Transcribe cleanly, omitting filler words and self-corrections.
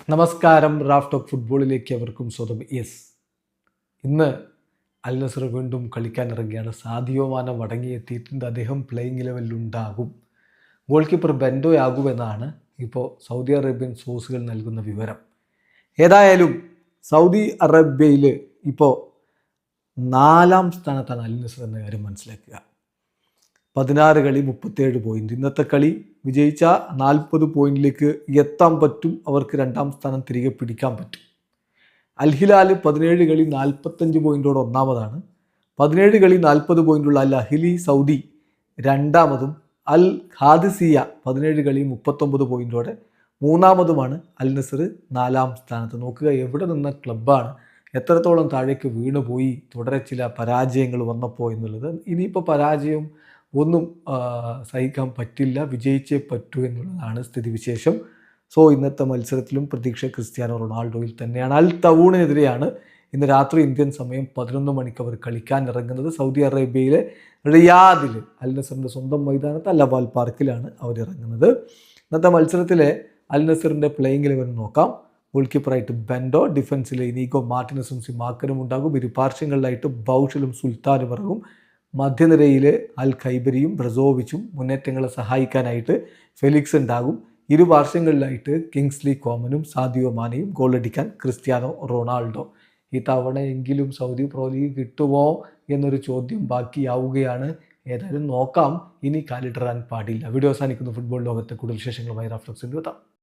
നമസ്കാരം. Raf talk ഫുട്ബോളിലേക്ക് അവർക്കും സ്വന്തം. ഇന്ന് അൽ നസർ വീണ്ടും കളിക്കാൻ ഇറങ്ങിയാണ്. സാദിയോ മാന മടങ്ങിയെത്തിയിട്ടുണ്ട്. അദ്ദേഹം പ്ലേയിങ് ലെവലിലുണ്ടാകും. ഗോൾ കീപ്പർ ബെൻഡോയാകുമെന്നാണ് ഇപ്പോൾ സൗദി അറേബ്യൻ സോഴ്സുകൾ നൽകുന്ന വിവരം. ഏതായാലും സൗദി അറേബ്യയിൽ ഇപ്പോൾ 4-ാം സ്ഥാനത്താണ് അൽ നസർ എന്ന കാര്യം മനസ്സിലാക്കുക. 16 കളി 37 പോയിന്റ്. ഇന്നത്തെ കളി വിജയിച്ച 40 പോയിന്റിലേക്ക് എത്താൻ പറ്റും. അവർക്ക് 2-ാം സ്ഥാനം തിരികെ പിടിക്കാൻ പറ്റും. അൽ ഹിലാൽ 17 കളി 45 പോയിന്റോടെ ഒന്നാമതാണ്. 17 കളി 40 പോയിന്റുള്ള അൽ അഹ്ലി സൗദി രണ്ടാമതും. അൽ ഖാദിസിയ 17 കളി 39 പോയിന്റോടെ മൂന്നാമതുമാണ്. അൽ നസർ 4-ാം സ്ഥാനത്ത്. നോക്കുക എവിടെ നിന്ന ക്ലബ്ബാണ്, എത്രത്തോളം താഴേക്ക് വീണുപോയി തുടരെ ചില പരാജയങ്ങൾ വന്നപ്പോൾ എന്നുള്ളത്. ഇനിയിപ്പോൾ പരാജയം ഒന്നും സഹിക്കാൻ പറ്റില്ല, വിജയിച്ചേ പറ്റൂ എന്നുള്ളതാണ് സ്ഥിതിവിശേഷം. സോ ഇന്നത്തെ മത്സരത്തിലും പ്രതീക്ഷ ക്രിസ്ത്യാനോ റൊണാൾഡോയിൽ തന്നെയാണ്. അൽ തവൂണിനെതിരെയാണ് ഇന്ന് രാത്രി ഇന്ത്യൻ സമയം 11 മണിക്ക് അവർ കളിക്കാൻ ഇറങ്ങുന്നത്. സൗദി അറേബ്യയിലെ റിയാദിൽ അൽ നസറിൻ്റെ സ്വന്തം മൈതാനത്ത് അൽ അബാൽ പാർക്കിലാണ് അവർ ഇറങ്ങുന്നത്. ഇന്നത്തെ മത്സരത്തിലെ അൽ നസറിൻ്റെ പ്ലേയിങ് ലെവൽ നോക്കാം. ഗോൾ കീപ്പറായിട്ട് ബെൻഡോ, ഡിഫൻസിലെ ഇനീഗോ മാർട്ടിനസും സിമാക്കനും ഉണ്ടാകും. ഇരുപാർശ്വങ്ങളിലായിട്ട് ബൗഷലും സുൽത്താനും ഇറങ്ങും. മധ്യനിരയിൽ അൽ ഖൈബരിയും ബ്രസോവിച്ചും, മുന്നേറ്റങ്ങളെ സഹായിക്കാനായിട്ട് ഫെലിക്സ് ഉണ്ടാകും. ഇരുപാർശ്വങ്ങളിലായിട്ട് കിങ്സ്ലി കോമനും സാദിയോ മാനയും, ഗോളടിക്കാൻ ക്രിസ്ത്യാനോ റൊണാൾഡോ. ഈ തവണയെങ്കിലും സൗദി പ്രോ ലീഗ് കിട്ടുമോ എന്നൊരു ചോദ്യം ബാക്കിയാവുകയാണ്. ഏതായാലും നോക്കാം, ഇനി കാലിടറാൻ പാടില്ല. വീഡിയോ അവസാനിക്കുന്നു. ഫുട്ബോൾ ലോകത്തെ കൂടുതൽ വിശേഷങ്ങളുമായി റാഫ് ടോക്സിൽ എത്താം.